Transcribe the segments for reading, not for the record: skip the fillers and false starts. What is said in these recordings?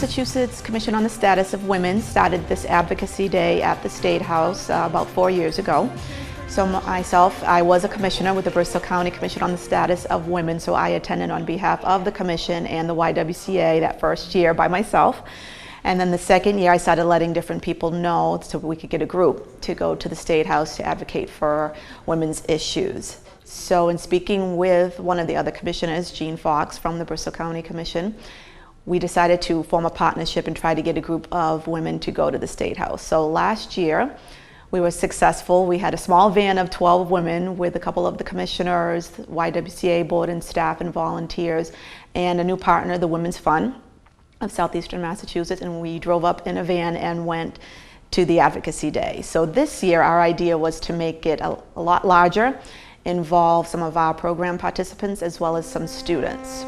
Massachusetts Commission on the Status of Women started this Advocacy Day at the Statehouse about 4 years ago. So myself, I was a commissioner with the Bristol County Commission on the Status of Women, so I attended on behalf of the commission and the YWCA that first year by myself. And then the second year I started letting different people know so we could get a group to go to the Statehouse to advocate for women's issues. So in speaking with one of the other commissioners, Jean Fox from the Bristol County Commission, we decided to form a partnership and try to get a group of women to go to the Statehouse. So last year we were successful. We had a small van of 12 women with a couple of the commissioners, YWCA board and staff and volunteers, and a new partner, the Women's Fund of Southeastern Massachusetts, and we drove up in a van and went to the Advocacy Day. So this year our idea was to make it a lot larger, involve some of our program participants as well as some students.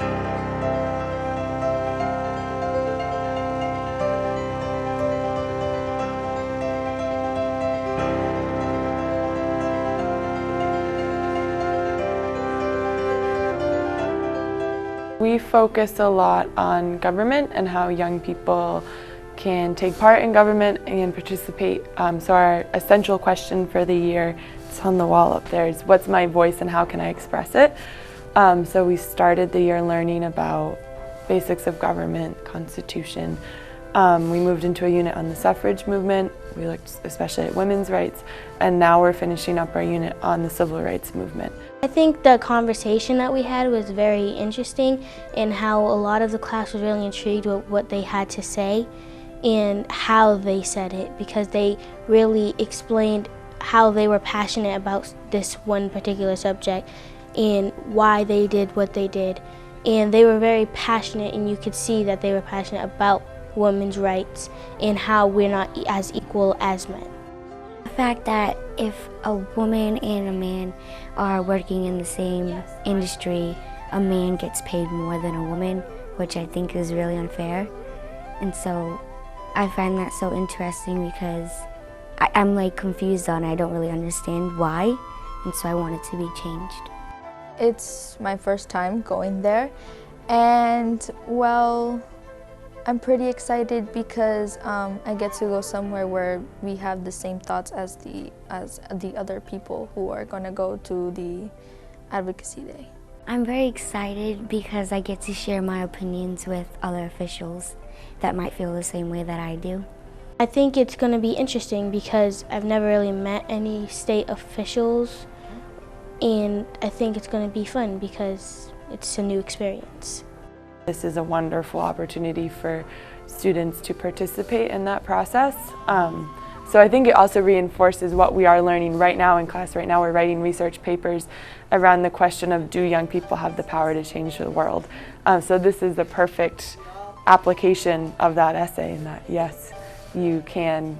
We focus a lot on government and how young people can take part in government and participate. So our essential question for the year, it's on the wall up there, is what's my voice and how can I express it? So we started the year learning about basics of government, constitution. We moved into a unit on the suffrage movement. We looked especially at women's rights, and now we're finishing up our unit on the civil rights movement. I think the conversation that we had was very interesting, and how a lot of the class was really intrigued with what they had to say and how they said it, because they really explained how they were passionate about this one particular subject and why they did what they did. And they were very passionate, and you could see that they were passionate about women's rights and how we're not as equal as men. The fact that if a woman and a man are working in the same industry, a man gets paid more than a woman, which I think is really unfair. And so I find that so interesting because I'm like confused on it. I don't really understand why, and so I want it to be changed. It's my first time going there, and well, I'm pretty excited because I get to go somewhere where we have the same thoughts as the other people who are going to go to the Advocacy Day. I'm very excited because I get to share my opinions with other officials that might feel the same way that I do. I think it's going to be interesting because I've never really met any state officials, and I think it's going to be fun because it's a new experience. This is a wonderful opportunity for students to participate in that process. So I think it also reinforces what we are learning right now in class. Right now we're writing research papers around the question of, do young people have the power to change the world? So this is the perfect application of that essay, in that yes, you can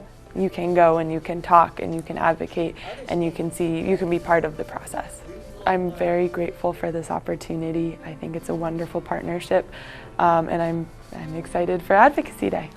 go and you can talk and you can advocate and you can be part of the process. I'm very grateful for this opportunity. I think it's a wonderful partnership, and I'm excited for Advocacy Day.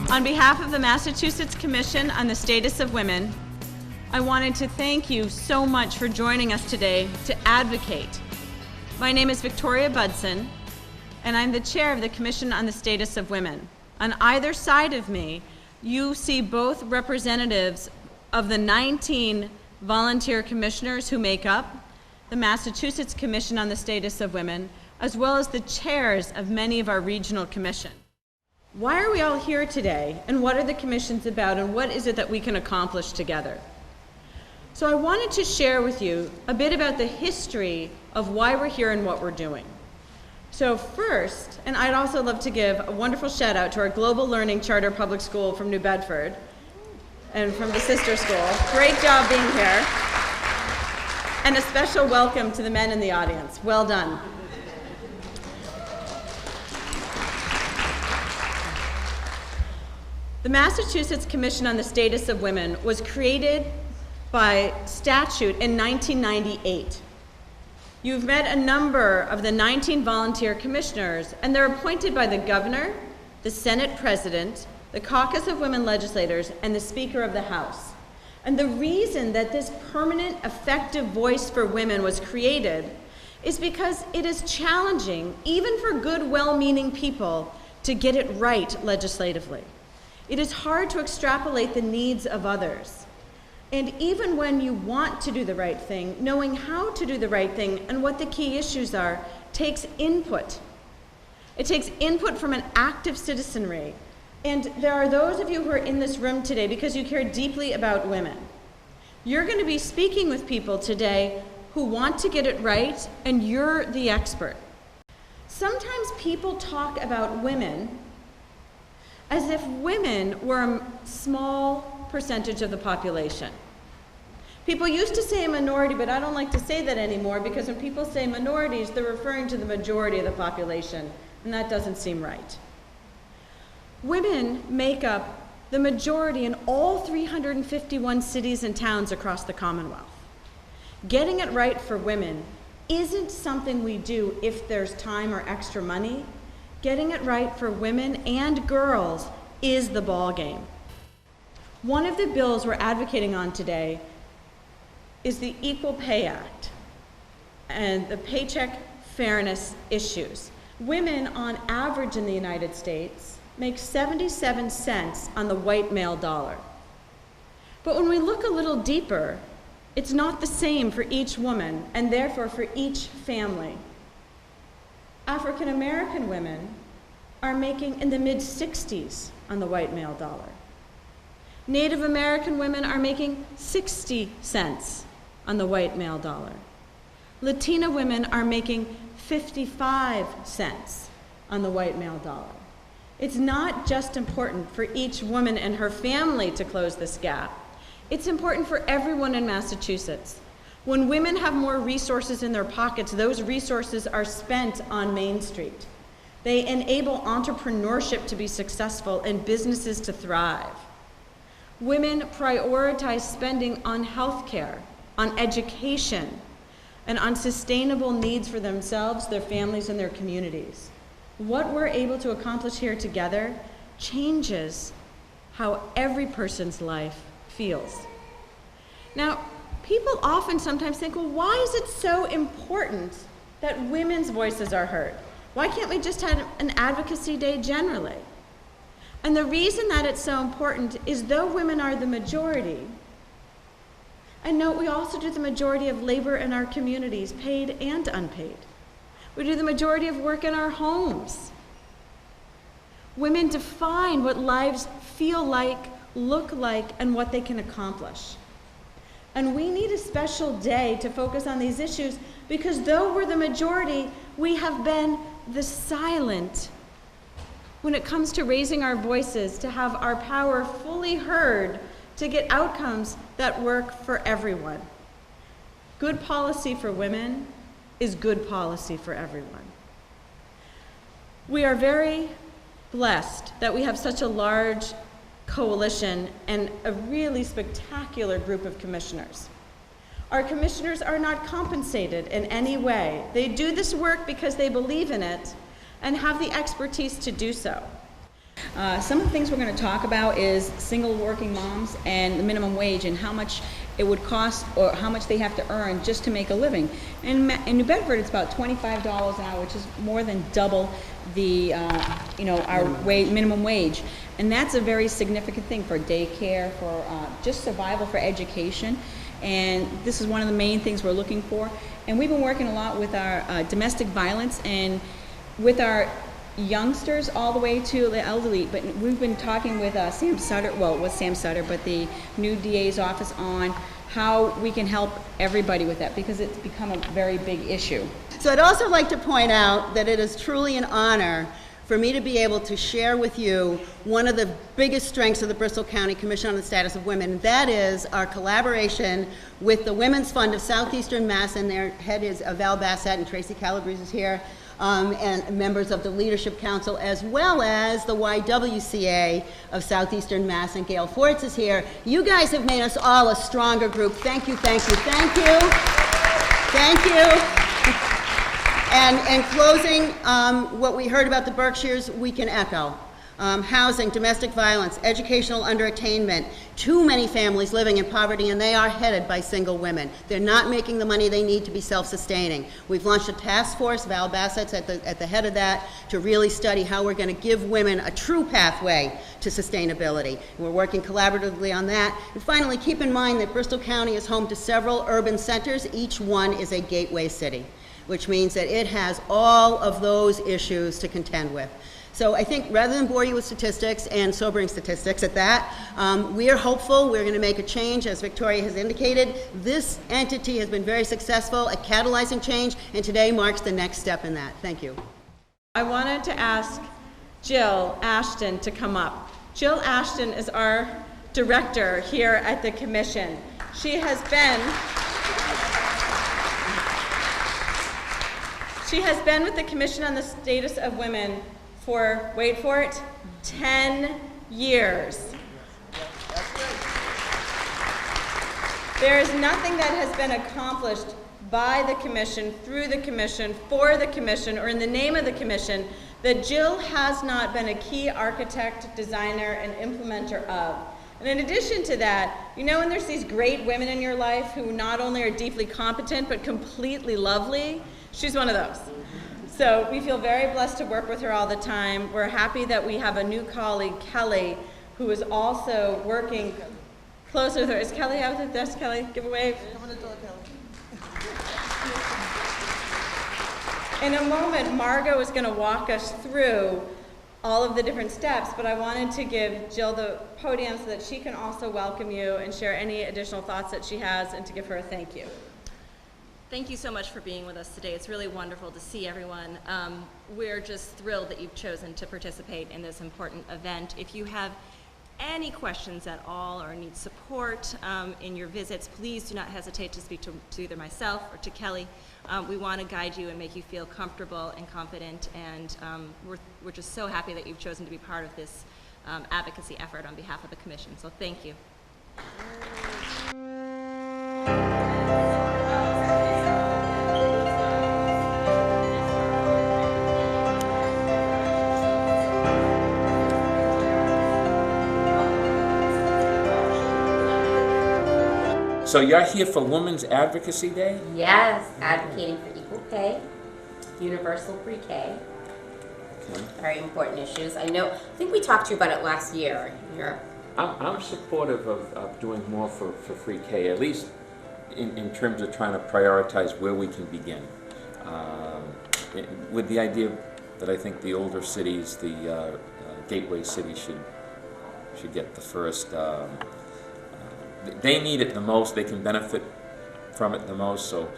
On behalf of the Massachusetts Commission on the Status of Women, I wanted to thank you so much for joining us today to advocate. My name is Victoria Budson, and I'm the chair of the Commission on the Status of Women. On either side of me, you see both representatives of the 19 volunteer commissioners who make up the Massachusetts Commission on the Status of Women, as well as the chairs of many of our regional commissions. Why are we all here today, and what are the commissions about, and what is it that we can accomplish together? So I wanted to share with you a bit about the history of why we're here and what we're doing. So first, and I'd also love to give a wonderful shout out to our Global Learning Charter Public School from New Bedford and from the sister school. Great job being here. And a special welcome to the men in the audience. Well done. The Massachusetts Commission on the Status of Women was created by statute in 1998. You've met a number of the 19 volunteer commissioners, and they're appointed by the governor, the Senate president, the caucus of women legislators, and the Speaker of the House. And the reason that this permanent, effective voice for women was created is because it is challenging, even for good, well-meaning people, to get it right legislatively. It is hard to extrapolate the needs of others. And even when you want to do the right thing, knowing how to do the right thing and what the key issues are takes input. It takes input from an active citizenry. And there are those of you who are in this room today because you care deeply about women. You're going to be speaking with people today who want to get it right, and you're the expert. Sometimes people talk about women as if women were a small percentage of the population. People used to say a minority, but I don't like to say that anymore because when people say minorities, they're referring to the majority of the population, and that doesn't seem right. Women make up the majority in all 351 cities and towns across the Commonwealth. Getting it right for women isn't something we do if there's time or extra money. Getting it right for women and girls is the ball game. One of the bills we're advocating on today is the Equal Pay Act and the paycheck fairness issues. Women, on average in the United States, make 77 cents on the white male dollar. But when we look a little deeper, it's not the same for each woman and therefore for each family. African American women are making in the mid-60s on the white male dollar. Native American women are making 60 cents on the white male dollar. Latina women are making 55 cents on the white male dollar. It's not just important for each woman and her family to close this gap. It's important for everyone in Massachusetts. When women have more resources in their pockets, those resources are spent on Main Street. They enable entrepreneurship to be successful and businesses to thrive. Women prioritize spending on healthcare, on education, and on sustainable needs for themselves, their families, and their communities. What we're able to accomplish here together changes how every person's life feels. Now, people often sometimes think, well, why is it so important that women's voices are heard? Why can't we just have an advocacy day generally? And the reason that it's so important is though women are the majority, and note we also do the majority of labor in our communities, paid and unpaid. We do the majority of work in our homes. Women define what lives feel like, look like, and what they can accomplish. And we need a special day to focus on these issues because though we're the majority, we have been the silent when it comes to raising our voices, to have our power fully heard, to get outcomes that work for everyone. Good policy for women is good policy for everyone. We are very blessed that we have such a large coalition and a really spectacular group of commissioners. Our commissioners are not compensated in any way. They do this work because they believe in it and have the expertise to do so. Some of the things we're going to talk about is single working moms and the minimum wage and how much it would cost or how much they have to earn just to make a living. In New Bedford, it's about $25 an hour, which is more than double the our minimum wage, and that's a very significant thing for daycare, for just survival, for education. And this is one of the main things we're looking for. And we've been working a lot with our domestic violence and with our youngsters all the way to the elderly, but we've been talking with Sam Sutter, well, with Sam Sutter, but the new DA's office on how we can help everybody with that because it's become a very big issue. So I'd also like to point out that it is truly an honor for me to be able to share with you one of the biggest strengths of the Bristol County Commission on the Status of Women. That is our collaboration with the Women's Fund of Southeastern Mass, and their head is Val Bassett, and Tracy Calabrese is here. and members of the Leadership Council, as well as the YWCA of Southeastern Mass, and Gail Forts is here. You guys have made us all a stronger group. Thank you, thank you, thank you. Thank you. And in closing, what we heard about the Berkshires, we can echo. Housing, domestic violence, educational underattainment, too many families living in poverty, and they are headed by single women. They're not making the money they need to be self-sustaining. We've launched a task force, Val Bassett's at the head of that, to really study how we're going to give women a true pathway to sustainability. We're working collaboratively on that. And finally, keep in mind that Bristol County is home to several urban centers. Each one is a gateway city, which means that it has all of those issues to contend with. So I think rather than bore you with statistics, and sobering statistics at that, we are hopeful we're going to make a change. As Victoria has indicated, this entity has been very successful at catalyzing change, and today marks the next step in that. Thank you. I wanted to ask Jill Ashton to come up. Jill Ashton is our director here at the Commission. She has been with the Commission on the Status of Women for, wait for it, 10 years. There is nothing that has been accomplished by the Commission, through the Commission, for the Commission, or in the name of the Commission that Jill has not been a key architect, designer, and implementer of. And in addition to that, you know when there's these great women in your life who not only are deeply competent but completely lovely? She's one of those. So we feel very blessed to work with her all the time. We're happy that we have a new colleague, Kelly, who is also working closely with her. Is Kelly out with us? Kelly, give a wave. In a moment, Margot is going to walk us through all of the different steps, but I wanted to give Jill the podium so that she can also welcome you and share any additional thoughts that she has, and to give her a thank you. Thank you so much for being with us today. It's really wonderful to see everyone. We're just thrilled that you've chosen to participate in this important event. If you have any questions at all or need support in your visits, please do not hesitate to speak to either myself or to Kelly. We want to guide you and make you feel comfortable and confident, and we're just so happy that you've chosen to be part of this advocacy effort on behalf of the Commission. So thank you. So you're here for Women's Advocacy Day? Yes, advocating for equal pay, universal pre-K. Okay. Very important issues. I think we talked to you about it last year. I'm supportive of doing more for free K, at least in terms of trying to prioritize where we can begin. With the idea that I think the older cities, the gateway cities should get the first. They need it the most, they can benefit from it the most, so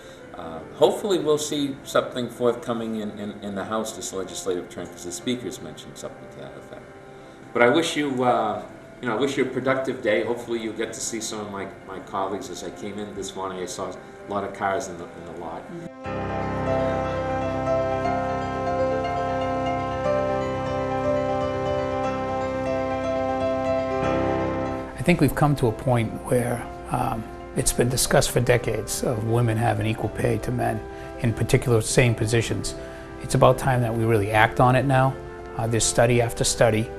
hopefully we'll see something forthcoming in the House, this legislative trend, because the speakers mentioned something to that effect. But I wish you, I wish you a productive day. Hopefully you'll get to see some of my colleagues. As I came in this morning, I saw a lot of cars in the lot. I think we've come to a point where it's been discussed for decades of women having equal pay to men in particular same positions. It's about time that we really act on it now. There's study after study.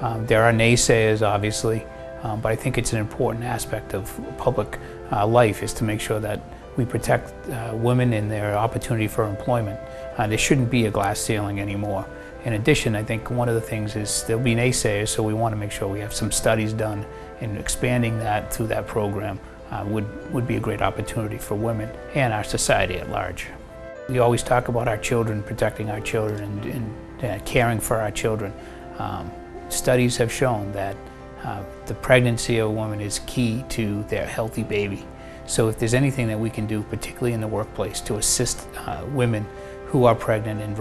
There are naysayers, obviously, but I think it's an important aspect of public life is to make sure that we protect women in their opportunity for employment. There shouldn't be a glass ceiling anymore. In addition, I think one of the things is there'll be naysayers, so we want to make sure we have some studies done, and expanding that through that program would be a great opportunity for women and our society at large. We always talk about our children, protecting our children, and caring for our children. Studies have shown that the pregnancy of a woman is key to their healthy baby. So if there's anything that we can do, particularly in the workplace, to assist women who are pregnant and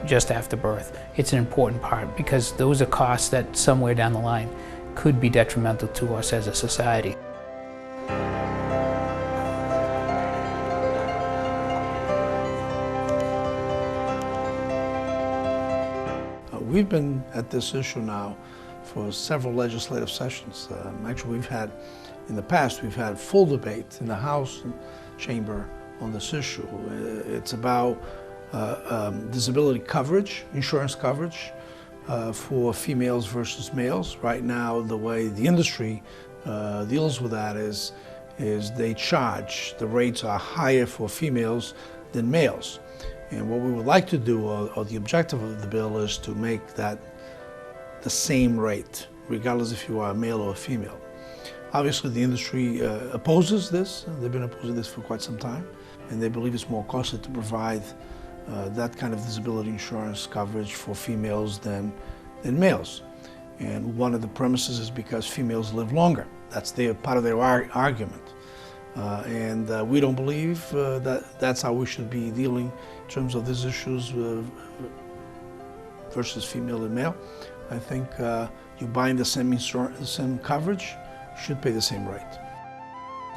just after birth, it's an important part, because those are costs that somewhere down the line could be detrimental to us as a society. we've been at this issue now for several legislative sessions. Actually, in the past, we've had full debate in the House chamber on this issue. It's about disability coverage, insurance coverage for females versus males. Right now, the way the industry deals with that is they charge, the rates are higher for females than males. And what we would like to do, or the objective of the bill, is to make that the same rate, regardless if you are a male or a female. Obviously, the industry opposes this. They've been opposing this for quite some time, and they believe it's more costly to provide that kind of disability insurance coverage for females than males. And one of the premises is because females live longer. That's part of their argument. And we don't believe that's how we should be dealing in terms of these issues versus female and male. I think you buying the same insurance, the same coverage, should pay the same rate.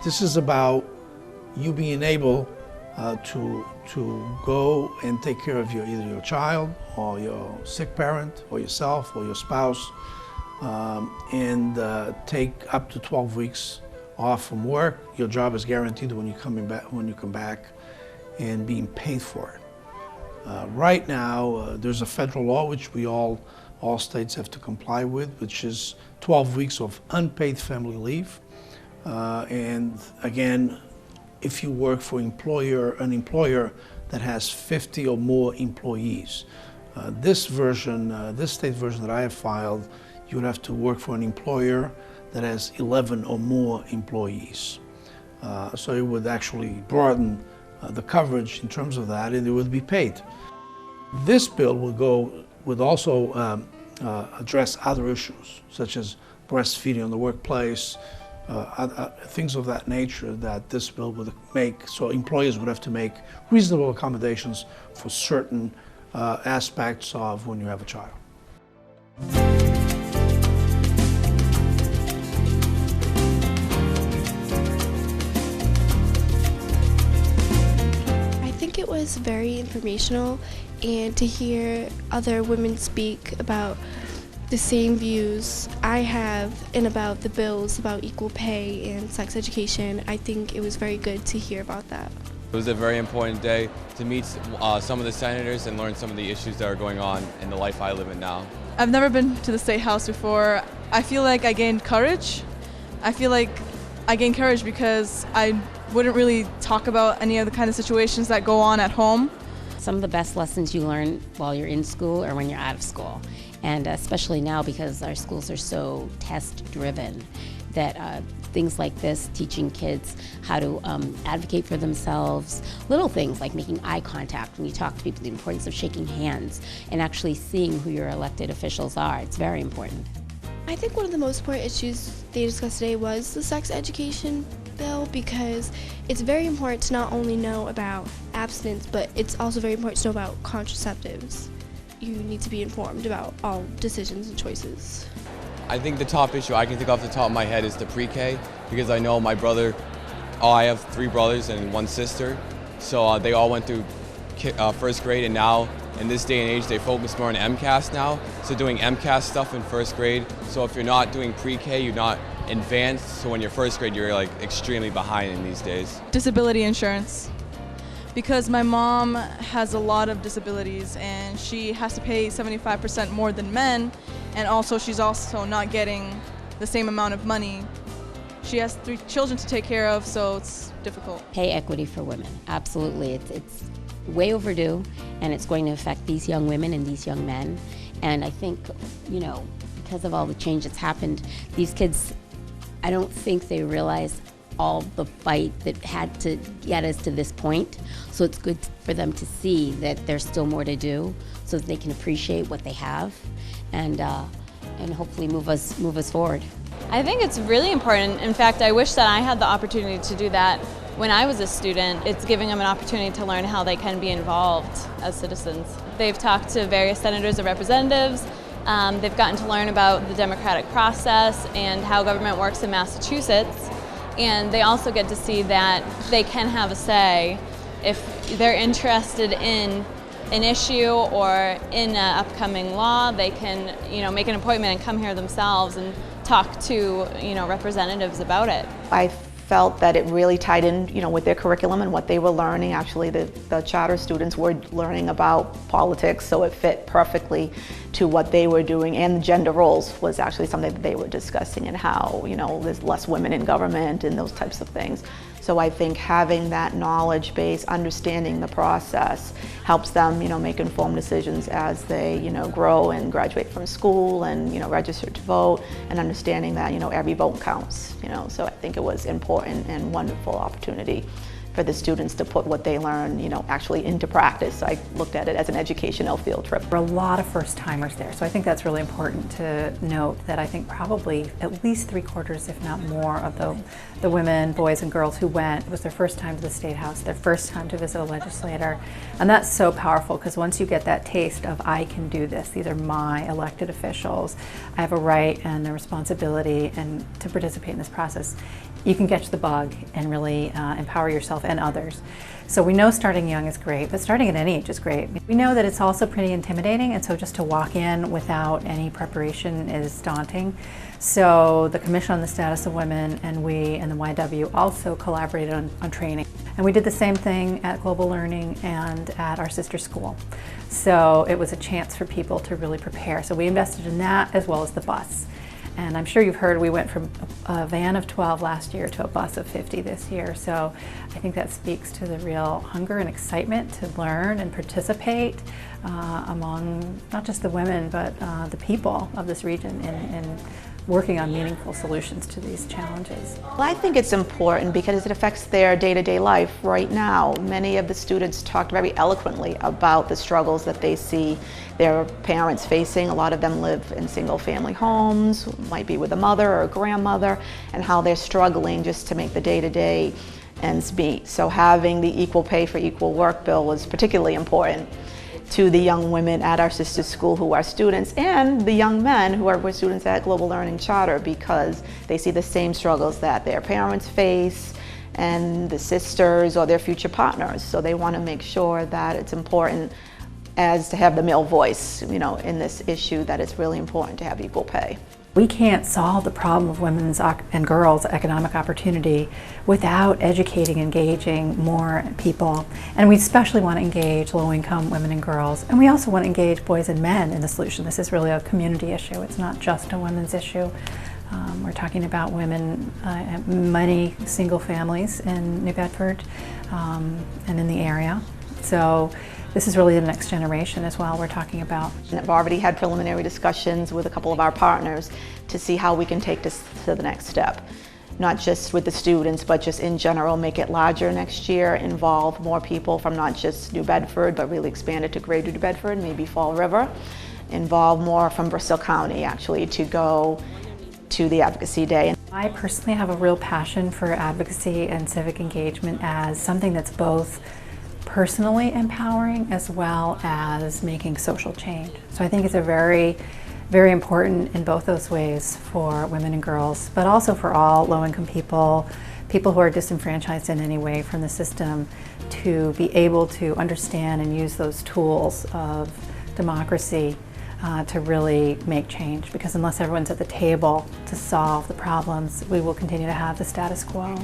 This is about you being able to go and take care of either your child or your sick parent or yourself or your spouse, and take up to 12 weeks off from work. Your job is guaranteed when you come back, and being paid for it. Right now, there's a federal law which all states have to comply with, which is 12 weeks of unpaid family leave. And again, if you work for an employer that has 50 or more employees. This state version that I have filed, you would have to work for an employer that has 11 or more employees. So it would actually broaden the coverage in terms of that, and it would be paid. This bill would also address other issues, such as breastfeeding in the workplace, things of that nature that this bill would make, so employers would have to make reasonable accommodations for certain aspects of when you have a child. I think it was very informational, and to hear other women speak about the same views I have and about the bills about equal pay and sex education, I think it was very good to hear about that. It was a very important day to meet some of the senators and learn some of the issues that are going on in the life I live in now. I've never been to the Statehouse before. I feel like I gained courage. I feel like I gained courage because I wouldn't really talk about any of the kind of situations that go on at home. Some of the best lessons you learn while you're in school or when you're out of school. And especially now, because our schools are so test-driven, that things like this, teaching kids how to advocate for themselves, little things like making eye contact when you talk to people, the importance of shaking hands, and actually seeing who your elected officials are. It's very important. I think one of the most important issues they discussed today was the sex education bill, because it's very important to not only know about abstinence, but it's also very important to know about contraceptives. You need to be informed about all decisions and choices. I think the top issue I can think off the top of my head is the pre-K, because I know my brother, I have 3 brothers and 1 sister, so they all went through first grade, and now in this day and age they focus more on MCAS now, so doing MCAS stuff in first grade. So if you're not doing pre-K, you're not advanced, so when you're first grade you're like extremely behind in these days. Disability insurance. Because my mom has a lot of disabilities and she has to pay 75% more than men, and also she's also not getting the same amount of money. She has 3 children to take care of, so it's difficult. Pay equity for women, absolutely. It's way overdue, and it's going to affect these young women and these young men. And I think, you know, because of all the change that's happened, these kids, I don't think they realize all the fight that had to get us to this point. So it's good for them to see that there's still more to do, so that they can appreciate what they have, and hopefully move us forward. I think it's really important. In fact, I wish that I had the opportunity to do that when I was a student. It's giving them an opportunity to learn how they can be involved as citizens. They've talked to various senators and representatives. They've gotten to learn about the democratic process and how government works in Massachusetts. And they also get to see that they can have a say if they're interested in an issue or in an upcoming law, they can, make an appointment and come here themselves and talk to, representatives about it. I felt that it really tied in, with their curriculum and what they were learning. Actually, the charter students were learning about politics, so it fit perfectly to what they were doing. And the gender roles was actually something that they were discussing, and how, there's less women in government and those types of things. So I think having that knowledge base, understanding the process, helps them, make informed decisions as they, grow and graduate from school and, register to vote, and understanding that, every vote counts, So I think it was important and wonderful opportunity for the students to put what they learn, actually into practice. I looked at it as an educational field trip. There were a lot of first-timers there, so I think that's really important to note, that I think probably at least 3/4, if not more, of the women, boys, and girls who went, it was their first time to the Statehouse, their first time to visit a legislator. And that's so powerful, because once you get that taste of, I can do this, these are my elected officials, I have a right and a responsibility and to participate in this process, you can catch the bug and really empower yourself and others. So we know starting young is great, but starting at any age is great. We know that it's also pretty intimidating, and so just to walk in without any preparation is daunting. So the Commission on the Status of Women and we and the YW also collaborated on training. And we did the same thing at Global Learning and at our sister school. So it was a chance for people to really prepare. So we invested in that as well as the bus. And I'm sure you've heard we went from a van of 12 last year to a bus of 50 this year. So I think that speaks to the real hunger and excitement to learn and participate among not just the women, but the people of this region in working on meaningful solutions to these challenges. Well, I think it's important because it affects their day-to-day life right now. Many of the students talked very eloquently about the struggles that they see their parents facing. A lot of them live in single-family homes, might be with a mother or a grandmother, and how they're struggling just to make the day-to-day ends meet. So having the equal pay for equal work bill was particularly important to the young women at our sister school who are students, and the young men who were students at Global Learning Charter, because they see the same struggles that their parents face and the sisters or their future partners. So they want to make sure that it's important as to have the male voice, in this issue, that it's really important to have equal pay. We can't solve the problem of women's and girls' economic opportunity without educating, engaging more people. And we especially want to engage low-income women and girls. And we also want to engage boys and men in the solution. This is really a community issue. It's not just a women's issue. We're talking about women, many single families in New Bedford and in the area. So this is really the next generation as well we're talking about. And I've already had preliminary discussions with a couple of our partners to see how we can take this to the next step. Not just with the students, but just in general, make it larger next year, involve more people from not just New Bedford, but really expand it to Greater New Bedford, maybe Fall River. Involve more from Bristol County, actually, to go to the Advocacy Day. I personally have a real passion for advocacy and civic engagement as something that's both personally empowering as well as making social change. So I think it's a very, very important in both those ways for women and girls, but also for all low-income people, people who are disenfranchised in any way from the system, to be able to understand and use those tools of democracy to really make change. Because unless everyone's at the table to solve the problems, we will continue to have the status quo.